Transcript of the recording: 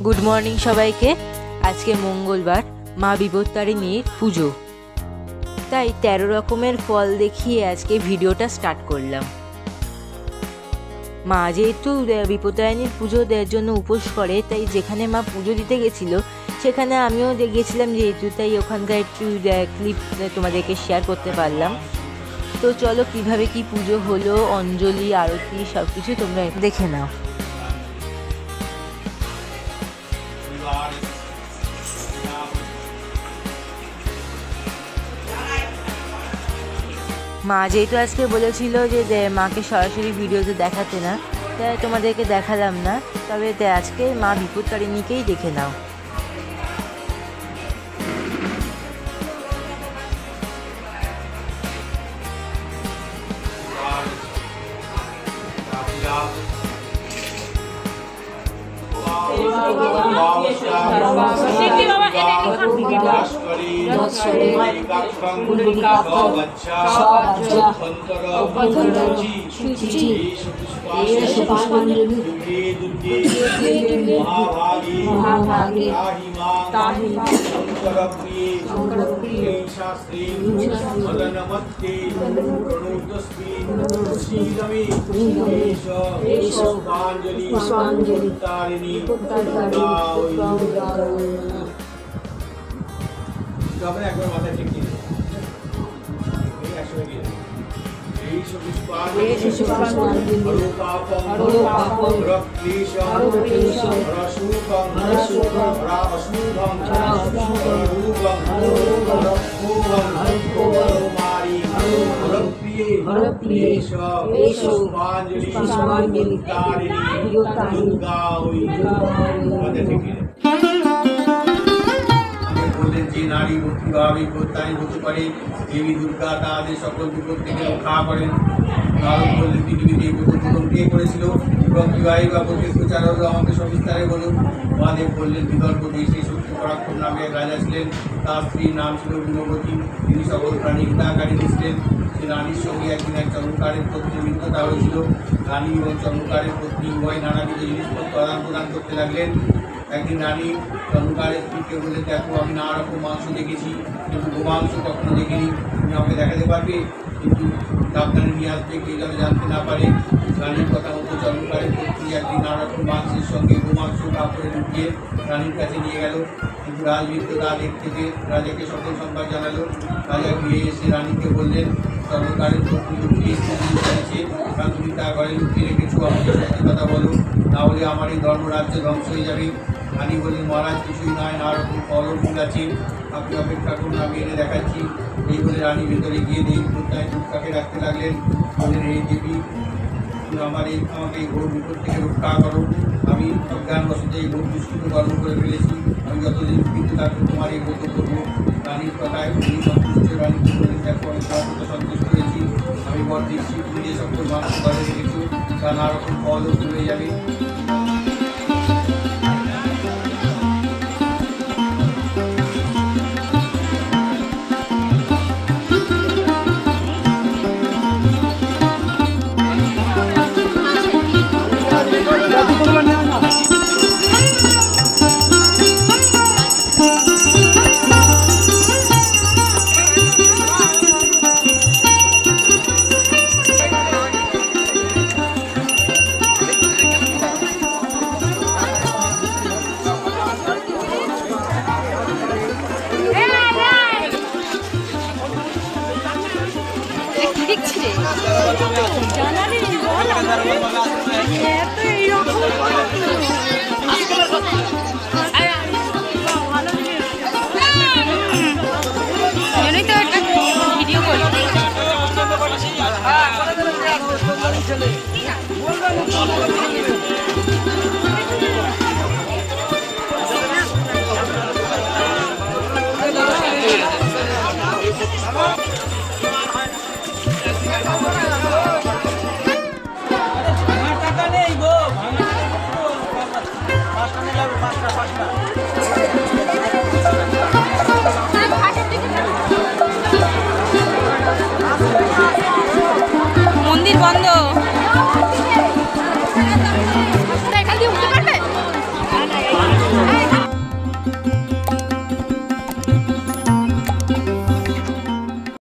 Good morning সবাইকে। আজকে মঙ্গলবার, মা বিপত্তারিণীর পুজো, তাই 13 রকমের ফল দেখিয়ে আজকে ভিডিওটা স্টার্ট করলাম। মা যেহেতু বিপত্তারিণীর পুজো দেওয়ার জন্য উপোস করে, তাই যেখানে মা পুজো দিতে গেছিল সেখানে আমিও গেছিলাম যেহেতু, তাই ওখানকার একটু ক্লিপ তোমাদেরকে শেয়ার করতে পারলাম। তো চলো কিভাবে কি পুজো হলো, অঞ্জলি, আরতি সব কিছু তোমরা দেখে নাও। মা যেহেতু আজকে বলেছিল যে মাকে সরাসরি ভিডিওতে দেখাতে না, তাই তোমাদেরকে দেখালাম না, তবে আজকে মা বিপত্তারিণীকেই দেখে নাও। একবার মাথায় ঠিক নিয়ে যে নারী ভক্তিভাবে প্রত্যায়ী হতে পারে দেবী দুর্গা তাদের সকল বিপদ থেকে রক্ষা করেন। নারদ বললেন পৃথিবীতে এই প্রথম কে করেছিল এবং বিবাহিত বাপকের প্রচারক আমাকে সবিস্তারে বলুন। মহাদেব বললেন বিদর্ভ দেশে সত্য পরাক্রম নামে এক রাজা ছিলেন, তার স্ত্রীর নাম ছিল গুণবতী। তিনি সকল প্রাণী হিতাকারী ছিলেন। সে রানীর সঙ্গে একদিন এক চমৎকারের পত্নী মিত্রতা হয়েছিল। রানী এবং চমৎকারের পত্নী উভয় নানাবিধ জিনিসপত্র আদান প্রদান করতে লাগলেন। একদিন রানী চমৎকারের স্ত্রীকে বলে, দেখো আমি নানা রকম মাংস দেখেছি, কিন্তু গোমাংস কখনো দেখিনি, তুমি আমাকে দেখাতে পারবে? কিন্তু সাবধানে নিয়ে আসবে, কেউ যেন জানতে না পারে। রানীর কথা মতো চমৎকারের পত্নী একদিন নানা রকম মাংসের সঙ্গে গোমাংস কাপড়ে লুকিয়ে রানীর কাছে নিয়ে গেল। কিন্তু রাজবৃত্ত তা দেখতে পেয়ে রাজাকে সকল সংবাদ জানালো। রাজা ফিরে এসে রানীকে বললেন, চমৎকারের পত্নী লুকিয়ে চাইছে, কারণ তুমি তা ঘরে লুকিয়ে রেখেছো, আমাকে সত্যি কথা বলো, না হলে আমার এই ধর্মরাজ্য ধ্বংস হয়ে যাবে। রানী বললেন, মহারাজ কিছুই নয়, নানা রকম ফলও ফুল আছে, আপনি অপেক্ষা করুন, আমি এনে দেখাচ্ছি। এই বলে রানী ভেতরে গিয়ে দেবী প্রত্যায় দুর্গাকে রাখতে লাগলেন। বললেন, এই দেবী আমাকে এই ঘোর বিপদ থেকে রক্ষা করো, আমি অজ্ঞানবশত এই ঘোর দুষ্কৃত কর্ম করে ফেলেছি, আমি যতদিন কিন্তু থাকবো তোমার এই ব্রত করবো। রানীর কথায় তিনি সন্তুষ্ট। রানীকে বললেন, দেখো আমি সর্বত সন্তুষ্ট হয়েছি, আমি বর দিচ্ছি, তুমি যে সকল মানুষ ঘরে রেখেছো তা নানা রকম ফলও চলে যাবে।